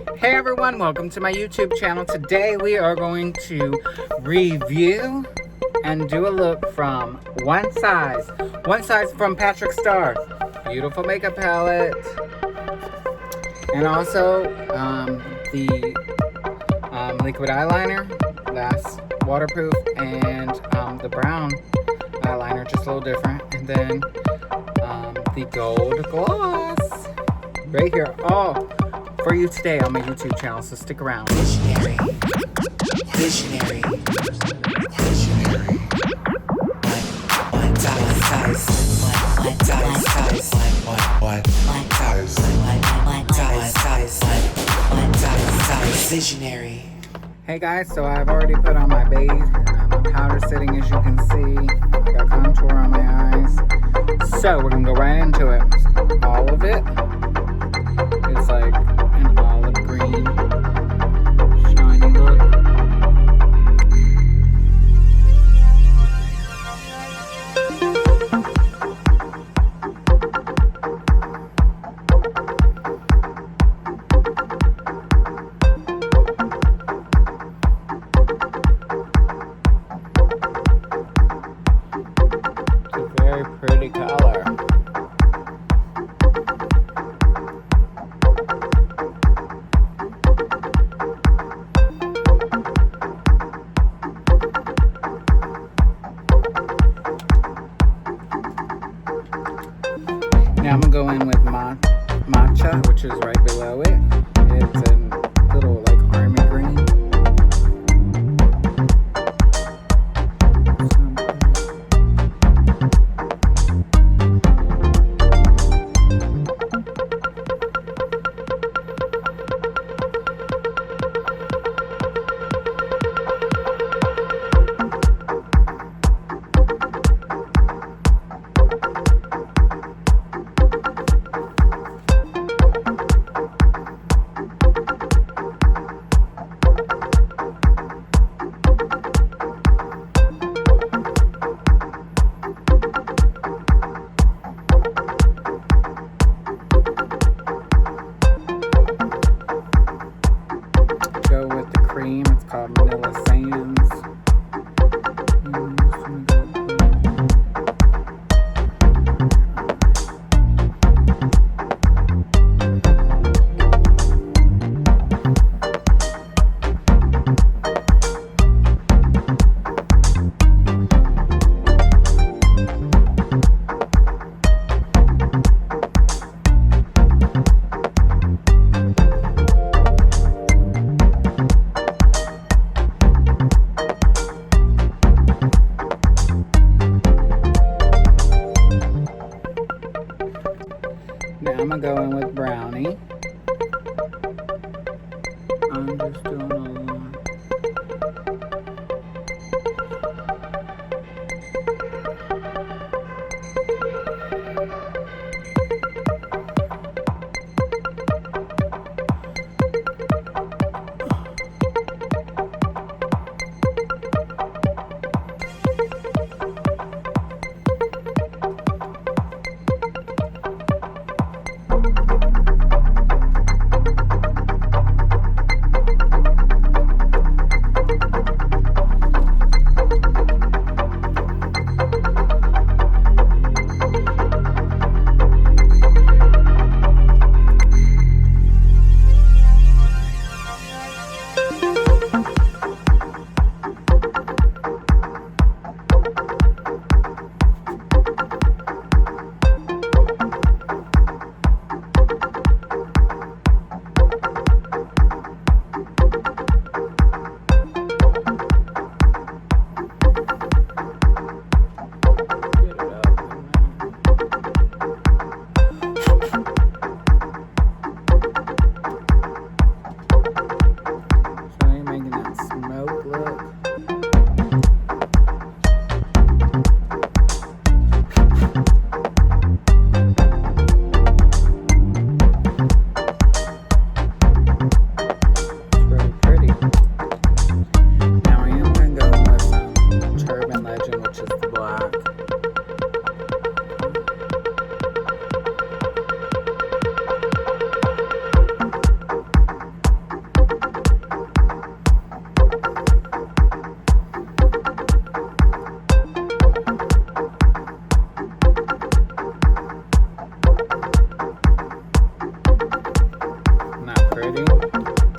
Hey everyone, welcome to my YouTube channel. Today we are going to review and do a look from One Size from Starrr. Beautiful makeup palette. And also the liquid eyeliner, that's waterproof, and the brown eyeliner, just a little different. And then the gold gloss right here, all for you today on my YouTube channel, so stick around. Visionary. One size. Visionary. Hey guys, so I've already put on my base, my powder setting, as you can see. I got contour on my eyes. So we're gonna go right into it. All of it. It's like an olive green, shiny look. It's a very pretty color. Now I'm gonna go in with matcha, which is right below it. It's a little like army green. Go with the cream. It's called Vanilla Sands. Now I'm gonna go in with brownie. I'm just doing a lot.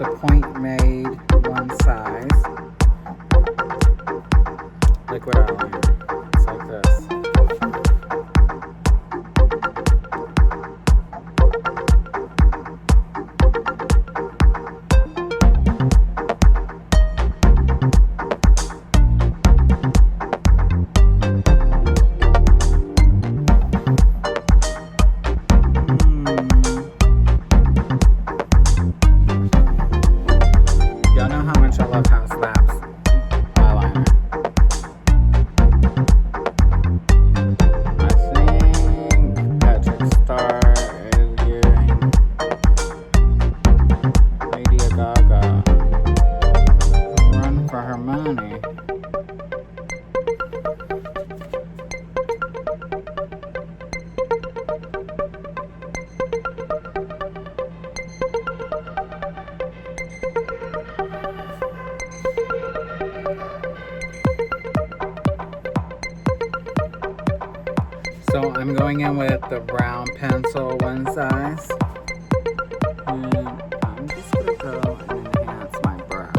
the point made one size liquid eyeliner. It's like this. Y'all know how much I love House Labs eyeliner. I think Patrick Starrr is giving Lady Gaga a run for her money. So I'm going in with the brown pencil one size. And I'm just going to go and enhance my brow.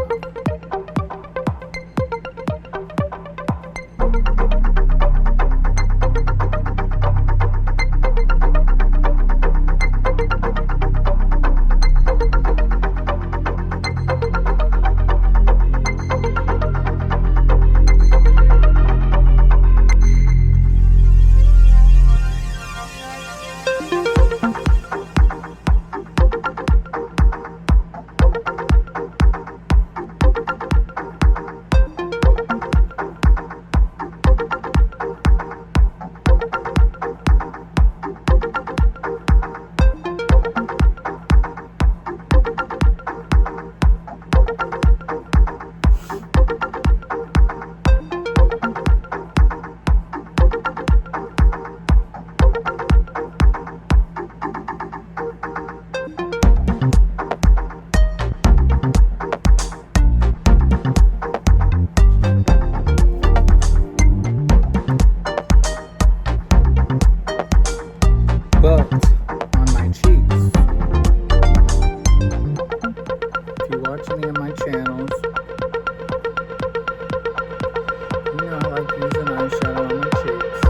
Booked on my cheeks. If you watch any of my channels, you know I like using eyeshadow on my cheeks.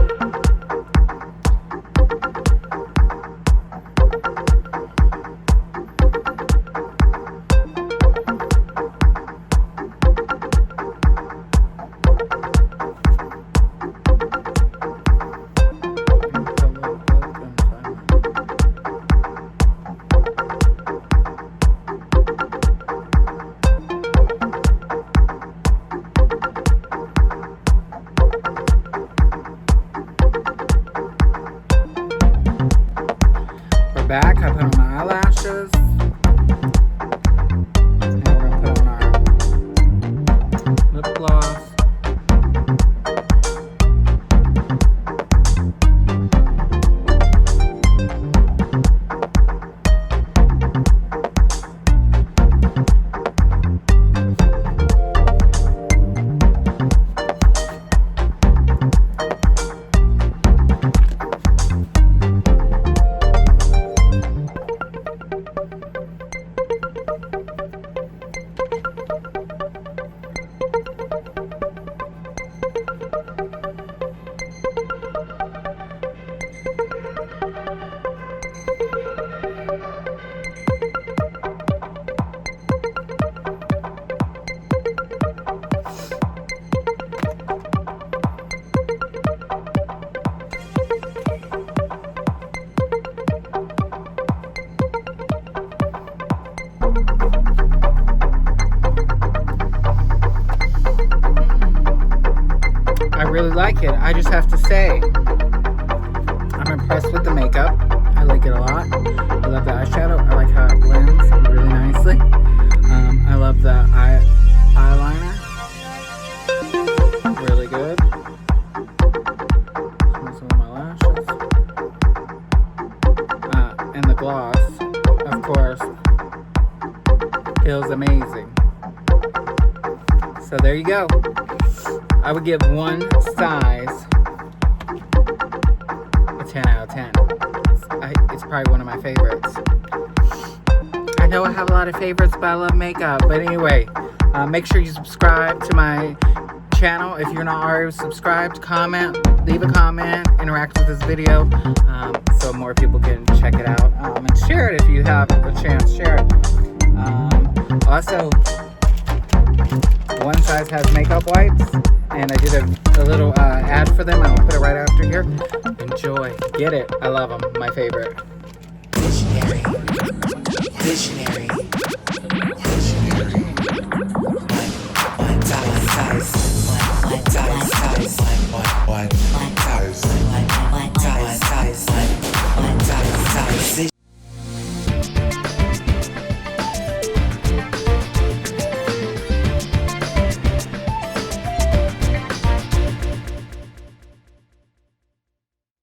Back, I put on my eyelashes, and we're gonna put on our lip gloss. I really like it. I just have to say, I'm impressed with the makeup. I like it a lot. I love the eyeshadow. I like how it blends really nicely. I love the eyeliner. Really good. Some of my lashes. And the gloss, of course, feels amazing. So there you go. I would give one size a 10 out of 10. It's probably one of my favorites. I know I have a lot of favorites, but I love makeup. But anyway, make sure you subscribe to my channel if you're not already subscribed. Comment, leave a comment, interact with this video, so more people can check it out, and share it if you have a chance. Share it. Also, One Size has makeup wipes, and I did a little ad for them. I'll put it right after here. Enjoy. Get it. I love them. My favorite. Visionary.